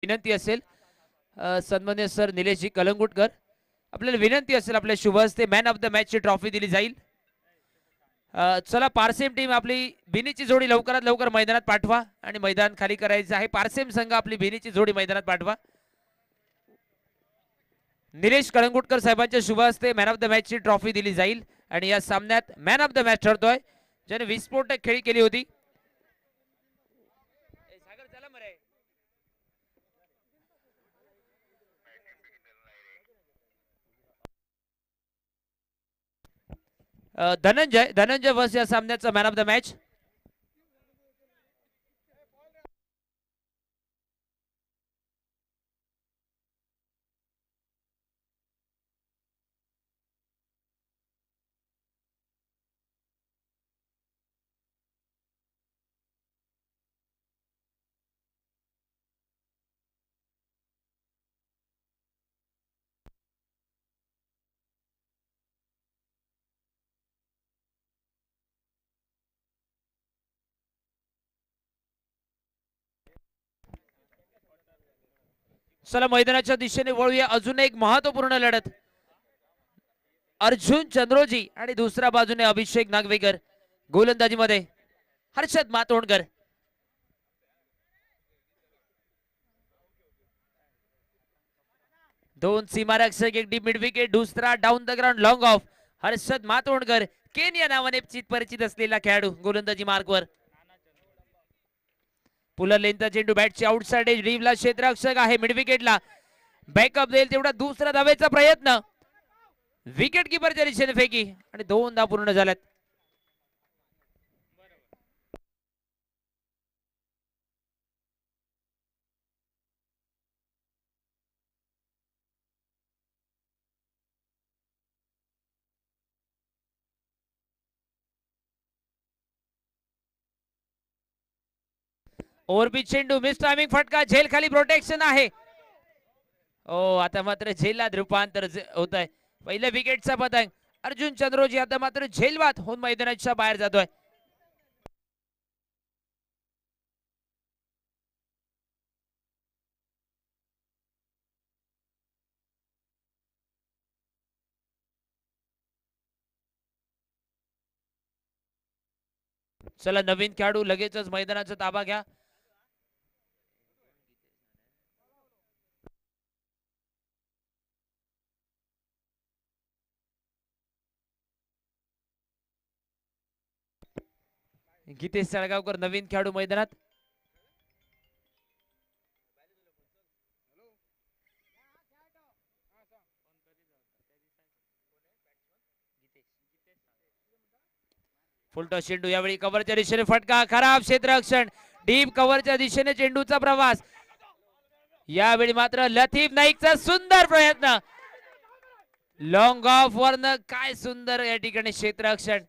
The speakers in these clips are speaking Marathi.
विनंती असेल सन्मान्य सर निलेशजी कलंगुटकर, आपल्याला विनंती असेल आपल्या शुभ हस्ते मॅन ऑफ द मॅच ची ट्रॉफी दिली जाईल। चला पारसेम टीम आपली भिनीची जोडी लवकरात लवकर मैदानात पाठवा आणि मैदान खाली करायचं आहे। पारसेम संघ आपली भिनीची जोडी मैदानात पाठवा। निलेश कळंगुटकर साहेबांच्या शुभ हस्ते मॅन ऑफ द मॅच ची ट्रॉफी दिली जाईल आणि या सामन्यात मॅन ऑफ द मॅच ठरतोय ज्याने विस्फोटक खेळी केली होती। धनंजय वस या सामन्याचा मॅन ऑफ द मॅच। चला मैदानाच्या दिशेने वळूया। अजून एक महत्वपूर्ण लढत अर्जुन चंद्रोजी आणि दुसऱ्या बाजूने अभिषेक नागवेकर। गोलंदाजी मध्ये हर्षद मातोंडकर। दोन सीमारक्षक एक डीप मिड विकेट, दुसरा down the ground long off. Harshad Matondkar Ken या नावाने परिचित असलेला खेळाडू गोलंदाजी मार्कवर। पुलर लेनचा चेंडू बॅटची आउटसाइड एज ड्रीवला क्षेत्ररक्षक आहे मिड विकेटला बॅकअप देईल तेवढा दुसरा धावेचा प्रयत्न विकेट किपरच्या दिशेने फेकी आणि 2 धावा पूर्ण झाल्यात। ओव्हरपिच चेंडू मिस टायमिंग फटका झेल खाली प्रोटेक्शन आहे। ओ आता मात्र झेलात रूपांतर होत आहे। पहिल्या विकेटचा पतंग अर्जुन चंद्रोजी आता मात्र झेलवात होऊन मैदानाच्या बाहेर जातोय। चला नवीन खेळाडू लगेचच मैदानाचा ताबा घ्या। गीतेश सळगावकर नवीन खेळाडू मैदानात। फुलटॉस चेंडू यावेळी कव्हरच्या दिशेने फटका खराब क्षेत्ररक्षण डीप कव्हरच्या दिशेने चेंडूचा प्रवास। यावेळी मात्र लतीफ नाईकचा सुंदर प्रयत्न लॉंग ऑफ वरन काय सुंदर या ठिकाणी क्षेत्ररक्षण।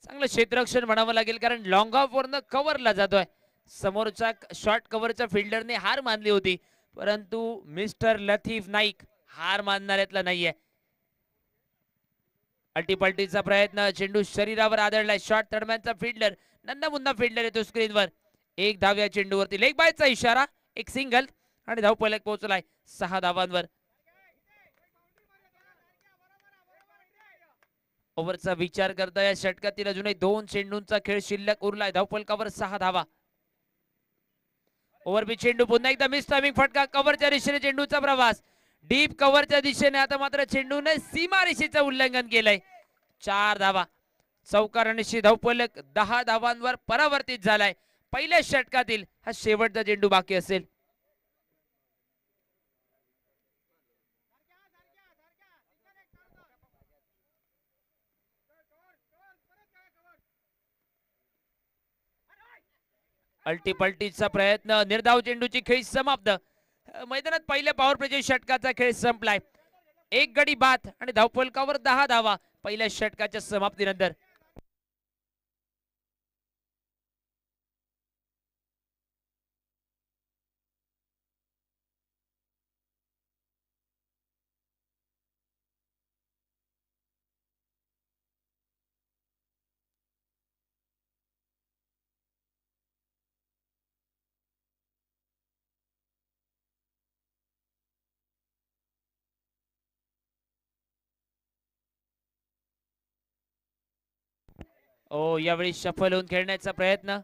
चांगलं क्षेत्ररक्षण म्हणावं लागेल कारण लॉंग ऑफ वरन कव्हरला जातोय। समोरच्या शॉर्ट कव्हरच्या फिल्डरने हार मानली होती परंतु मिस्टर लतीफ नाईक हार मानणाऱ्यातला नाहीये। अल्टीपल्टीचा प्रयत्न चेंडू शरीरावर आदळलाय शॉर्ट दरम्यानचा फिल्डर नंदा मुन्ना फिल्डर येतो स्क्रीनवर। एक धाव या चेंडूवरती लेग बायचा इशारा एक सिंगल आणि धाव फलक पोहोचलाय 6 धावांवर। ओव्हरचा विचार करता या षटकातील अजूनही 2 चेंडूंचा खेळ शिल्लक उरलाय। धावफलकावर 6 धावा। ओव्हरपिच चेंडू पुन्हा एकदा मिस टायमिंग फटका कव्हरच्या दिशेने चेंडूचा प्रवास डीप कव्हरच्या दिशेने आता मात्र चेंडूने सीमारेषेचं उल्लंघन केलंय। 4 धावा चौकारणीशी धावफलक 10 धावांवर परावर्तित झालाय। पहिल्या षटकातील हा शेवटचा चेंडू बाकी असेल। अल्टीपल्टीचा प्रयत्न निर्धाव चेंडूची खेळी समाप्त। मैदानात पहिल्या पॉवर प्लेच्या षटकाचा खेळ संपलाय। एक गडी बाद आणि धावफलकावर 10 धावा पहिल्या षटकाच्या समाप्तीनंतर। ओ यावेळी सफल होऊन खेळण्याचा प्रयत्न.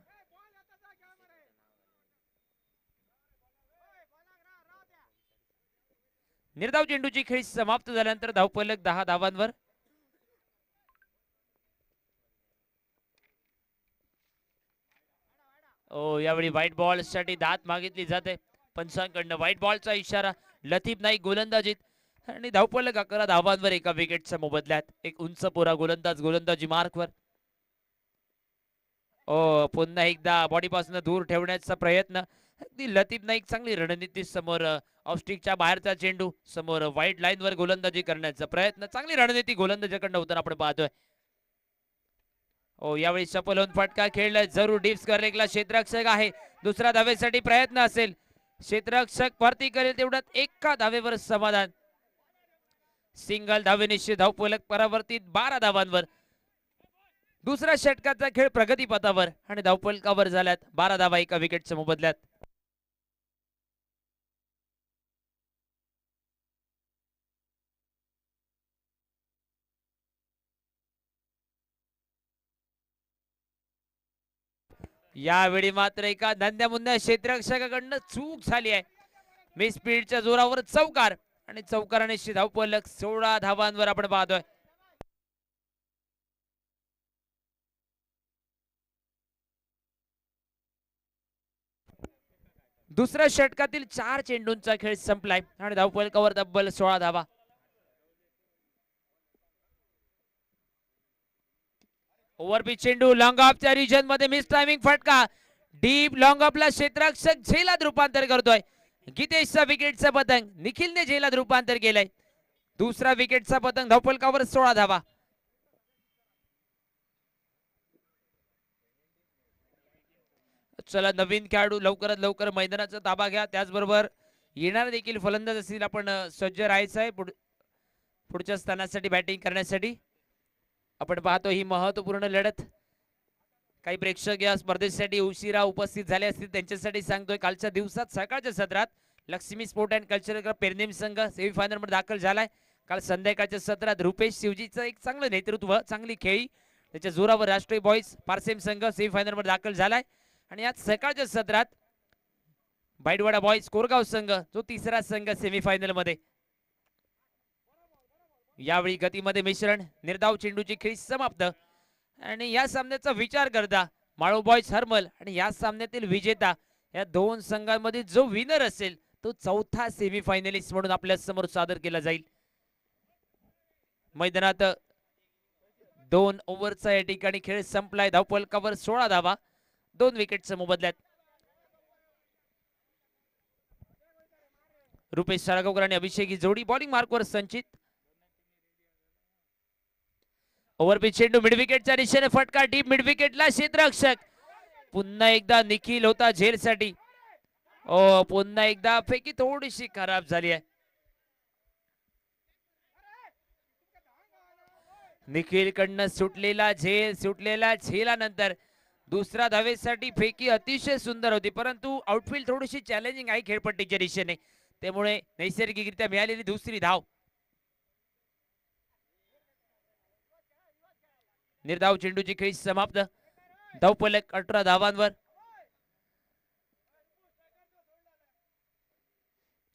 निर्धाव चेंडूची खेळी समाप्त झाल्यानंतर धावफलक 10 धावांवर. ओ यावेळी व्हाईट बॉल साठी दात मागितली जाते पंचांकडनं. व्हाईट बॉलचा इशारा. लतीफ नाईक गोलंदाजीत आणि धावफलक 11 धावांवर एका विकेटच्या मोबदल्यात. एक उंच पोरा गोलंदाज गोलंदाजी मार्कवर. ओ पुन्हा एकदा बॉडी पासून दूर ठेवण्याचा प्रयत्न. अगदी लतीफ नाईक चांगली रणनीती. समोर ऑफस्टिकच्या बाहेरचा चेंडू. समोर व्हाईट लाईन वर गोलंदाजी करण्याचा प्रयत्न. चांगली रणनीती गोलंदाजाकडनं होताना आपण पाहतोय. ओ यावेळी सफल होऊन फटका खेळला. जरूर डीप स्क्वेअर लेगला क्षेत्ररक्षक आहे. दुसऱ्या धावेसाठी प्रयत्न असेल. क्षेत्ररक्षक वरती करेल तेवढ्यात एका धावेवर समाधान. सिंगल धावे निश्चित. धावफलक परावर्तित 12 धावांवर. दुसऱ्या षटकाचा खेळ प्रगतीपथावर आणि धावफलकावर झाल्यात 12 धावा एका विकेटच्या मोबदल्यात. यावेळी मात्र एका धंद्या मुंद्या क्षेत्ररक्षकाकडनं चूक झाली आहे. मी स्पीडच्या जोरावर चौकार आणि चौकारा निश्चित. धावफलक 16 धावांवर आपण पाहतोय. दुसऱ्या षटकातील 4 चेंडूंचा खेळ संपलाय आणि धावफलकावर तब्बल 16 धावा. ओव्हरपिच चेंडू लॉंग ऑफच्या रिजन मध्ये. मिस टायमिंग फटका. डीप लॉंग ऑफला क्षेत्ररक्षक झेलात रूपांतर करतोय. गीतेशचा विकेटचा पतंग. निखिलने झेलात रूपांतर केलंय. दुसरा विकेटचा पतंग. धावफलकावर 16 धावा. चला नवीन खेळाडू लवकरात लवकर मैदानाचा ताबा घ्या. त्याचबरोबर येणार देखील फलंदाज असतील आपण सज्ज राहायचं आहे पुढच्या स्थानासाठी बॅटिंग करण्यासाठी. आपण पाहतो ही महत्वपूर्ण लढत. काही प्रेक्षक या स्पर्धेसाठी उशिरा उपस्थित झाले असतील त्यांच्यासाठी सांगतोय. कालच्या दिवसात सकाळच्या सत्रात Lakshmi sport and cultural club Pernem संघ सेमीफायनल मध्ये दाखल झालाय. काल संध्याकाळच्या सत्रात रुपेश शिवजीचं एक चांगलं नेतृत्व, चांगली खेळी, त्याच्या जोरावर राष्ट्रीय बॉईज पारसेम संघ सेमीफायनल मध्ये दाखल झालाय. आणि आज सकाळच्या सत्रात बाईडवाडा बॉईज कोरगाव संघ जो तिसरा संघ सेमीफायनल मध्ये. यावेळी गतीमध्ये मिश्रण. निर्धाव चेंडूची खेळी समाप्त. आणि या सामन्याचा विचार करता माळो बॉईज हरमल आणि या सामन्यातील विजेता या दोन संघांमध्ये जो विनर असेल तो चौथा सेमीफायनलिस्ट म्हणून आपल्या समोर सादर केला जाईल. मैदानात 2 ओव्हरचा या ठिकाणी खेळ संपलाय. धावफलकावर 16 धावा 2 विकेटच्या मोबदल्यात. रुपेश साळगावकर आणि अभिषेक ही जोडी बॉलिंग मार्कवर संचित. ओव्हरपिच चेंडू मिड विकेटच्या दिशेने फटका. डीप मिड विकेटला क्षेत्ररक्षक. पुन्हा एकदा निखिल होता झेलसाठी. पुन्हा एकदा फेकी थोडीशी खराब झाली आहे. निखिल कडनं सुटलेला झेलानंतर दुसऱ्या धावेसाठी फेकी अतिशय सुंदर होती, परंतु आउटफील्ड थोडीशी चॅलेंजिंग आहे खेळपट्टीच्या दिशेने, त्यामुळे नैसर्गिकरित्या मिळालेली दुसरी धाव. निर्धाव चेंडूची खेळी समाप्त. धावफलक 18 धावांवर.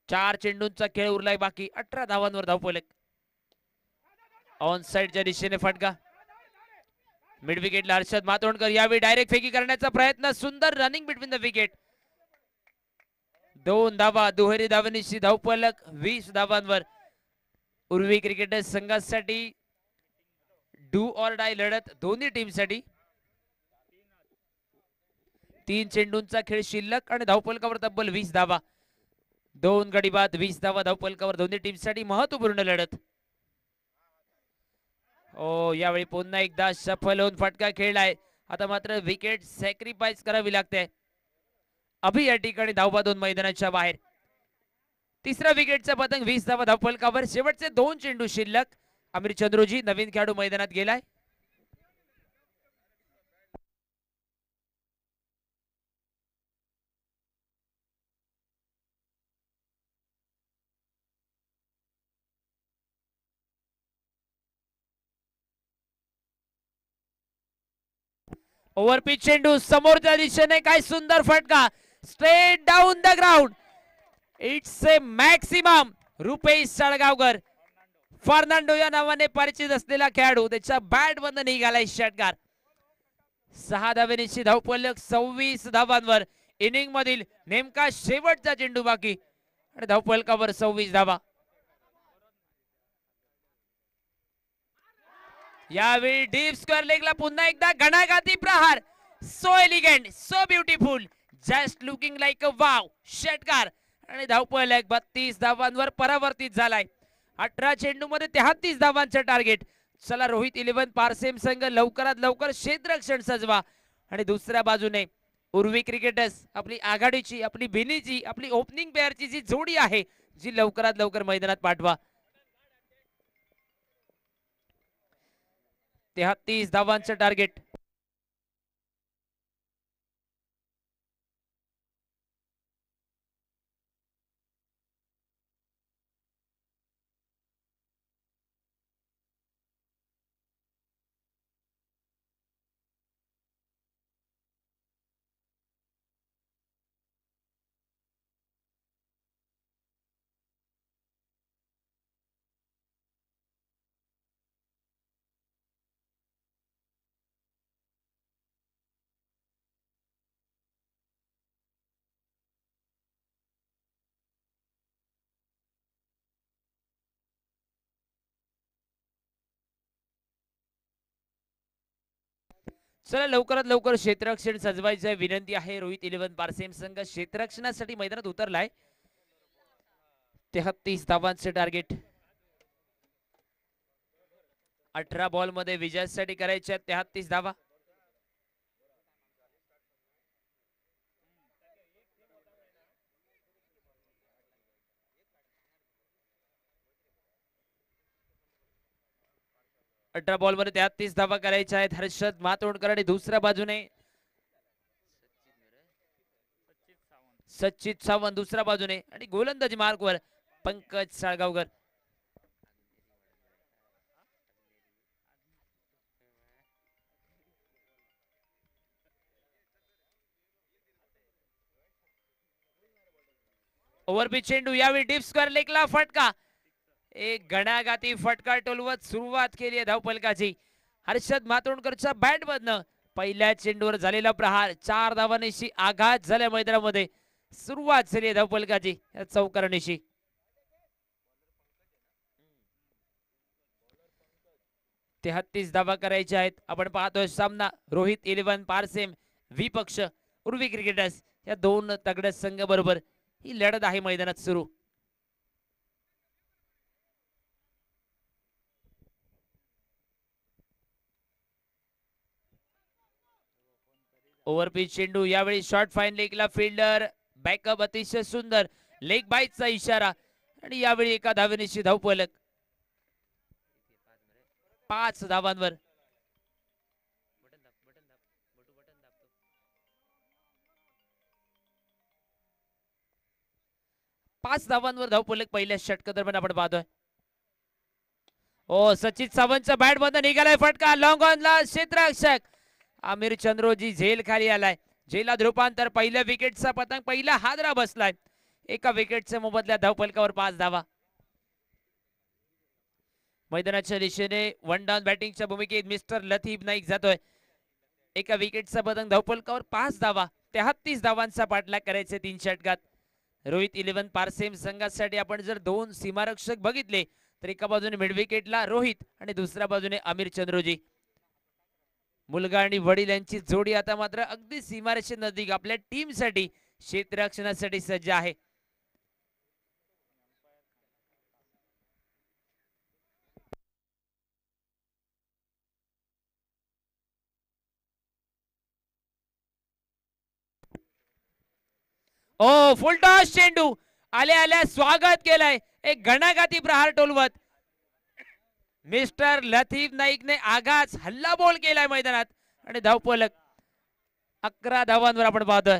4 चेंडूंचा खेळ उरलाय बाकी. 18 धावांवर धावफलक. ऑन साइडच्या दिशेने फटका. मिड विकेटला हर्षद मातोंडकर. यावेळी डायरेक्ट फेकी करण्याचा प्रयत्न. सुंदर रनिंग बिटवीन द विकेट. 2 धावा. दुहेरी धावेनिशी धावफलक 20 धावांवर. उर्वी क्रिकेटर्स संघासाठी डू ऑर डाय लढत दोन्ही टीमसाठी. 3 चेंडूंचा खेळ शिल्लक आणि धावफलकावर तब्बल 20 धावा. 2 गडी बाद 20 धावा धावफलकावर दोन्ही टीमसाठी. महत्वपूर्ण लढत. यावेळी पुन्हा एकदा सफल होऊन फटका खेळलाय. आता मात्र विकेट सॅक्रिफाईस करावी लागते. अभि या ठिकाणी धावबादून मैदानाच्या बाहेर. तिसरा विकेटचा पतंग. 20 धावा धावफलकावर. शेवटचे 2 चेंडू शिल्लक. आमिर चंद्रोजी नवीन खेळाडू मैदानात गेलाय. ओव्हरपिच चेंडू समोरच्या दिशेने, काय सुंदर फटका, straight down the ground. It's a maximum. Rupesh Salgaonkar, Fernando या नावाने परिचित असलेला खेळाडू, त्याच्या बॅट मधून निघालाय षटकार. 6 धावेची धावपलक 26 धावांवर. इनिंग मधील नेमका शेवटचा चेंडू बाकी आणि धावपलकावर 26 धावा. यावेळी डीप स्क्वेअर लेगला पुन्हा एकदा घणाघाती प्रहार. So elegant, so beautiful, just looking like a wow. षटकार आणि धावपलक 32 धावांवर परावर्तित झालाय. 18 चेंडू मध्ये 33 धावांचं टार्गेट. चला रोहित 11 पारसेम संघ लवकरात लवकर क्षेत्ररक्षण सजवा. आणि दुसऱ्या बाजूने उर्वी क्रिकेटर्स, आपली आघाडीची, आपली भिनीची, आपली ओपनिंग पेअरची जी जोडी आहे, जी लवकरात लवकर मैदानात पाठवा. 33 धावांचं टार्गेट. चला लवकरात लवकर क्षेत्ररक्षण सजवायचं विनंती आहे. रोहित 11 पारसेम संघ क्षेत्ररक्षणासाठी मैदानात उतरलाय. 33 धावांचे टार्गेट. 18 बॉल मध्ये विजयासाठी करायच्या 33 धावा. अठरा बॉल मध्ये 33 धावा करायच्या आहेत. हर्षद मातोंडकर आणि दुसऱ्या बाजूने सचित सावंत दुसऱ्या बाजूने आणि गोलंदाजी मार्कवर पंकज साळगावकर. ओव्हरपिच चेंडू, यावेळी डीप स्क्वेअर लेगला फटका. एक घणाघाती फटका टोलवत सुरुवात केली आहे धावपलकाची. हर्षद मातोंडकरच्या बॅट मधनं पहिल्या चेंडूवर झालेला प्रहार. 4 धावांनीशी आघात झाल्या मैदानामध्ये. सुरुवात झाली आहे धावपलकाची या चौकारणीशी. 33 धावा करायच्या आहेत. आपण पाहतोय सामना रोहित 11 पारसेम विपक्ष उर्वी क्रिकेटर्स या दोन तगड्या संघ बरोबर ही लढत आहे मैदानात सुरू. ओव्हरपिच चेंडू, यावेळी शॉर्ट फाईन लेगला फिल्डर बॅकअप अतिशय सुंदर. लेग बाईटचा इशारा आणि यावेळी एका धावेनिशी धावपलक. 5 धावांवर. पाच धावांवर धावपलक पहिल्या षटकादरम्यान आपण पाहतोय. ओ सचित सावंतच्या बॅट मध्ये निघालाय फटका. लॉंग ऑनला क्षेत्ररक्षक आमिर चंद्रोजी झेल खाली आलाय. झेलात रूपांतर. पहिल्या विकेटचा पतंग पहिला हादरा बसलाय. एका विकेटच्या मोबदल्यात धावपलकावर 5 धावा. मैदानाच्या दिशेने वन डाऊन बॅटिंगच्या भूमिकेत मिस्टर लतीफ नाईक जातोय. एका विकेटचा पतंग धावपलकावर 5 धावा. 33 धावांचा पाठलाग करायचे 3 षटकात. रोहित 11 पारसेम संघासाठी आपण जर 2 सीमारक्षक बघितले तर एका बाजूने मिड विकेटला रोहित आणि दुसऱ्या बाजूने आमिर चंद्रोजी. मुलगा आणि वडील यांची जोडी आता मात्र अगदी सीमारेषे नजीक आपल्या टीम साठी क्षेत्ररक्षणासाठी सज्ज आहे. ओ फुलटॉस चेंडू, आल्या आल्या स्वागत केलंय एक घणाघाती प्रहार टोलवत. मिस्टर लतीफ नाईकने आगाच हल्ला बोल केलाय मैदानात आणि धावपलक 11 धावांवर आपण पाहतोय.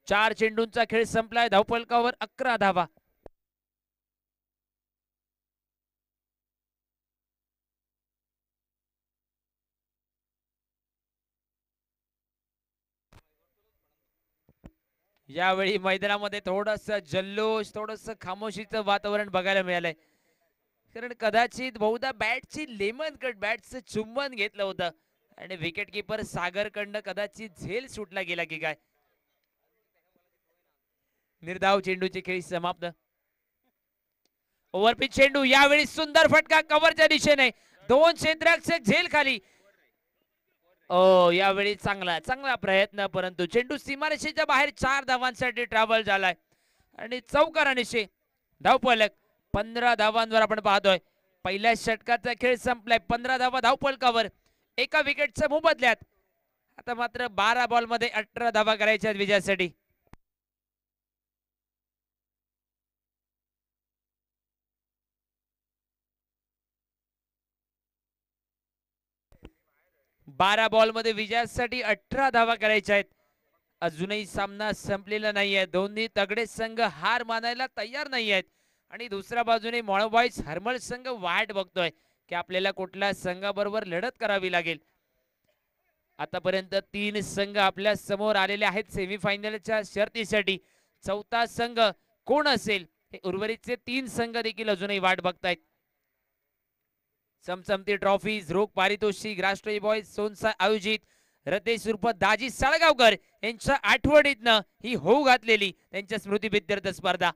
4 चेंडूंचा खेळ संपलाय. धावफलकावर 11 धावा. यावेळी मैदानामध्ये थोडस जल्लोष, थोडस खामोशीचं वातावरण बघायला मिळालंय. कारण कदाचित बहुधा बॅटची लेमन कट बॅटचं चुंबन घेतलं होतं आणि विकेट किपर सागर कडनं कदाचित झेल सुटला गेला की काय. निर्धाव चेंडूची खेळी समाप्त. ओव्हरपिच चेंडू, यावेळी सुंदर फटका कव्हरच्या दिशेने. 2 क्षेत्ररक्षक झेल खाली. यावेळी चांगला प्रयत्न, परंतु चेंडू सीमारेषेच्या बाहेर. 4 धावांसाठी ट्रॅव्हल झालाय आणि चौकारानिशी धावफलक 15 धावांवर आपण पाहतोय. पहिल्या षटकाचा खेळ संपलाय. 15 धावा धावफलकावर, एका विकेटच्या मोबदल्यात. आता मात्र 12 बॉल मध्ये 18 धावा करायच्या विजयासाठी. बारा बॉल मध्ये विजयासाठी 18 धावा करायच्या आहेत. अजूनही सामना संपलेला नाहीये. दोन्ही तगडे संघ हार मानायला तयार नाही आहेत आणि दुसऱ्या बाजूने मॉळबॉयज हरमल संघ वाट बघतोय की आपल्याला कुठल्या संघाबरोबर लढत करावी लागेल. आतापर्यंत 3 संघ आपल्या समोर आलेले आहेत सेमीफायनलच्या शर्तीसाठी. चौथा संघ कोण असेल हे उर्वरितचे 3 संघ देखील अजूनही वाट बघतायत. चमचमती ट्रॉफीज, रोख पारितोषिक, राष्ट्रीय बॉयज सोनसा आयोजित रतेश उर्फ दाजी साळगावकर यांच्या आठवणीतनं ही होऊ घातलेली त्यांच्या स्मृतीप्रित्यर्थ स्पर्धा.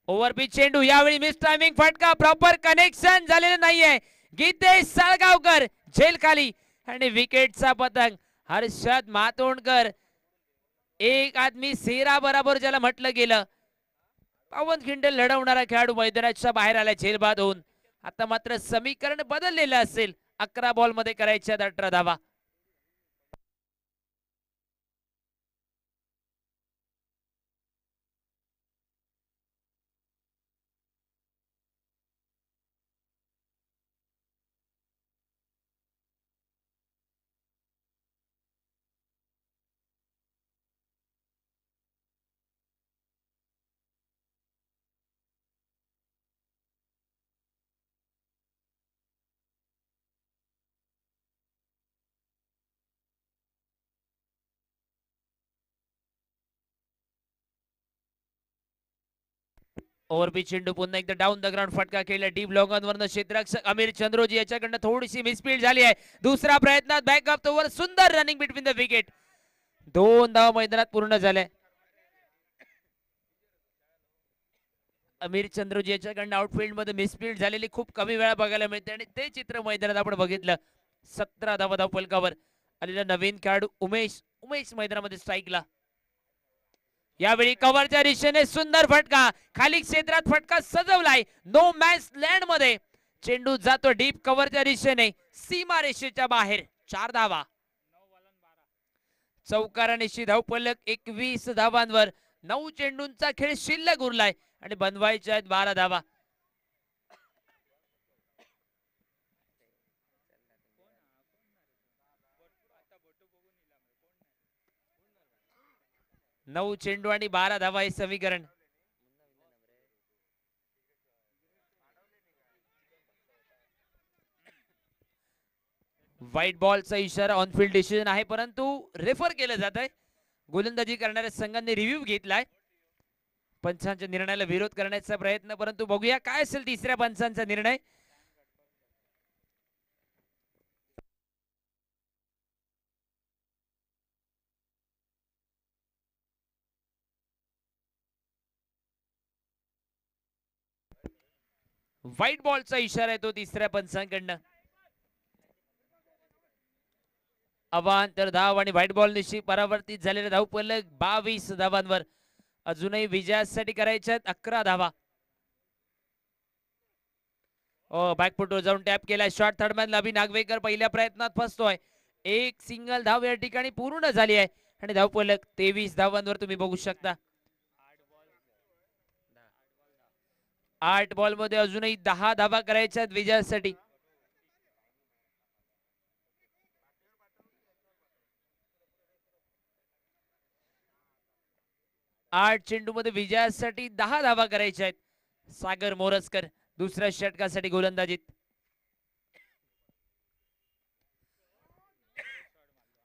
ओव्हरपिच चेंडू, यावेळी मिस टायमिंग फटका, प्रॉपर कनेक्शन झालेलं नाहीये. गीतेश साळगावकर झेल खाली आणि विकेटचा पतंग हर्षद मातोंडकर. एक आदमी सेरा बरोबर ज्याला म्हटलं गेलं. पावनखिंड लढवणारा खेळाडू मैदानाच्या बाहेर आला झेल बाद होऊन. आता मात्र समीकरण बदललेलं असेल. 11 बॉल मध्ये करायच्या 18 धावा. ओव्हरपिच चेंडू, पुन्हा एकदा डाऊन द ग्राउंड फटका केला. डीप लॉंग ऑन वरनं क्षेत्ररक्षक अमीर चंद्रोजी याच्याकडनं थोडीशी मिसफील्ड झाली आहे. दुसऱ्या प्रयत्नात बॅकअप तोवर सुंदर रनिंग बिटवीन द विकेट. 2 धावा मैदानात पूर्ण झाल्या. अमीर चंद्रोजी याच्याकडनं आउटफील्ड मध्ये मिसफील्ड झालेली खूप कमी वेळा बघायला मिळते आणि ते चित्र मैदानात आपण बघितलं. 17 धावा धावफलकावर आलेला नवीन खेळाडू उमेश मैदानामध्ये स्ट्राईकला. यावेळी कव्हरच्या दिशेने सुंदर फटका, खाली क्षेत्रात फटका सजवलाय. नो मॅच लँड मध्ये चेंडू जातो डीप कव्हरच्या दिशेने, सीमा रेषेच्या बाहेर. 4 धावा. चौकारानिशी धावफलक 21 धावांवर. 9 चेंडूंचा खेळ शिल्लक उरलाय आणि बनवायच्या आहेत 12 धावा. नऊ चेंडू आणि 12 धावा हे समीकरण. व्हाईट बॉलचा इशारा ऑनफील्ड डिसिजन आहे, परंतु रेफर केलं जात आहे. गोलंदाजी करणाऱ्या संघाने रिव्ह्यू घेतलाय. पंचांच्या निर्णयाला विरोध करण्याचा प्रयत्न, परंतु बघूया काय असेल तिसऱ्या पंचांचा निर्णय. व्हाईट बॉलचा इशारा येतो तिसऱ्या पंचांकडनं. अवांतर धाव आणि व्हाईट बॉल निशी परावर्तित झालेला धावफलक 22 धावांवर. अजूनही विजयासाठी करायच्यात 11 धावा. बॅकफुटवर जाऊन टॅप केलाय. शॉर्ट थर्डमॅन लवी नागवेकर पहिल्या प्रयत्नात फसतोय. एक सिंगल धाव या ठिकाणी पूर्ण झाली आहे आणि धावफलक 23 धावांवर तुम्ही बघू शकता. 8 बॉल मध्ये अजूनही 10 धावा करायच्या विजयासाठी. 8 चेंडूमध्ये विजयासाठी 10 धावा करायच्या आहेत सागर मोरजकर दुसऱ्या षटकासाठी गोलंदाजीत.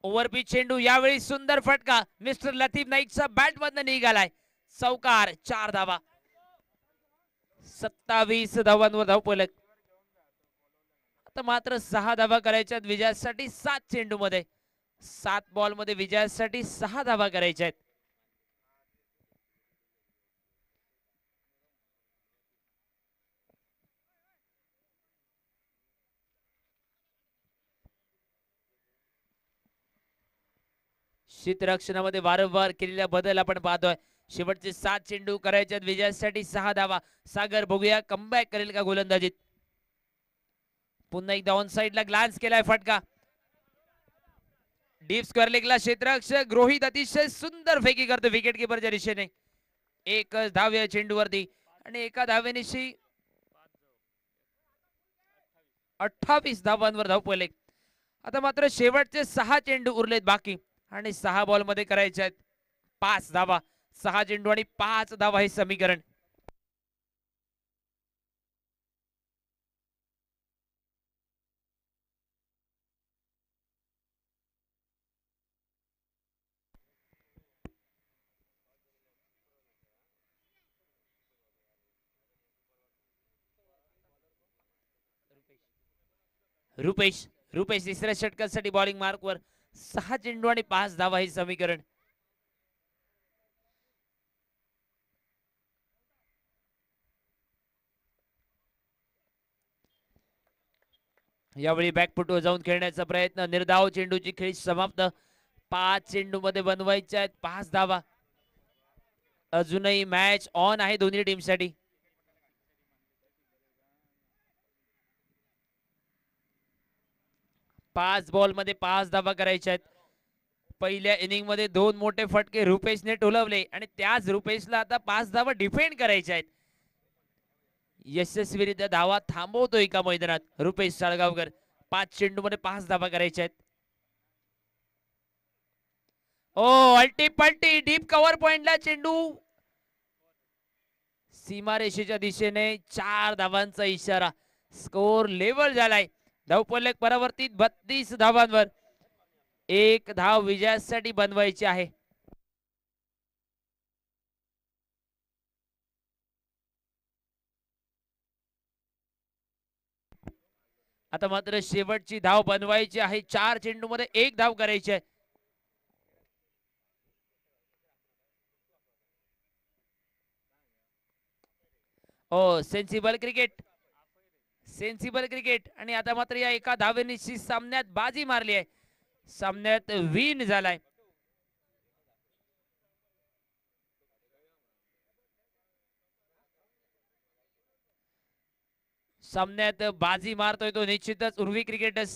ओव्हरपिच चेंडू यावेळी सुंदर फटका मिस्टर लतीफ नाईकचा बॅट मधनं निघालाय. चौकार 4 धावा. 27 धावांवर धावफलक. आता मात्र 6 धावा करायच्या विजयासाठी 7 चेंडू मध्ये. 7 बॉल मध्ये विजयासाठी 6 धावा करायच्या आहेत. शीतरक्षणामध्ये वारंवार केलेला बदल आपण पाहतोय. शेवटचे 7 चेंडू करायचे विजयासाठी 6 धावा. सागर बघूया कमबॅक करेल का गोलंदाजीत. पुन्हा एकदा ऑन साइडला ग्लान्स केलाय फटका. डीप स्क्वेअर लेगला क्षेत्ररक्षक रोहित अतिशय सुंदर फेकी करतो विकेट किपरच्या दिशेने. एकच धाव या चेंडूवरती आणि एका धावेनिशी 28 धावांवर धावफलक. आता मात्र शेवटचे 6 चेंडू उरलेत बाकी आणि 6 बॉल मध्ये करायचे आहेत 5 धावा. 6 चेंडू आणि 5 धावा हे समीकरण. रुपेश रुपेश तिसऱ्या षटकासाठी बॉलिंग मार्कवर. 6 चेंडू आणि 5 धावा हे समीकरण. यावेळी बॅकफुटवर जाऊन खेळण्याचा प्रयत्न. निर्धाव चेंडूची खेळी समाप्त. 5 चेंडू मध्ये बनवायच्या आहेत 5 धावा. अजूनही मॅच ऑन आहे दोन्ही टीमसाठी. पाच बॉल मध्ये 5 धावा करायच्या आहेत. पहिल्या इनिंग मध्ये 2 मोठे फटके रुपेशने टोलवले आणि त्याच रुपेशला आता 5 धावा डिफेंड करायच्या आहेत. यशस्वीरित्या धावा थांबवतोय का मैदानात रुपेश साळगावकर. 5 चेंडू मध्ये 5 धावा करायच्या आहेत. ओ अल्टी पल्टी डीप कव्हर पॉइंटला चेंडू सीमारेषेच्या दिशेने. 4 धावांचा इशारा. स्कोर लेवल झालाय. धावफलक परावर्तित 32 धावांवर. 1 धाव विजयासाठी बनवायची आहे. आता मात्र शेवटची धाव बनवायची आहे. 4 चेंडू मध्ये 1 धाव करायची आहे. ओ सेन्सिबल क्रिकेट सेन्सिबल क्रिकेट. आणि आता मात्र या एका धावेनिशी सामन्यात बाजी मारली आहे. सामन्यात विन झालाय. सामन्यात बाजी मारतोय तो निश्चितच उर्वी क्रिकेटर्स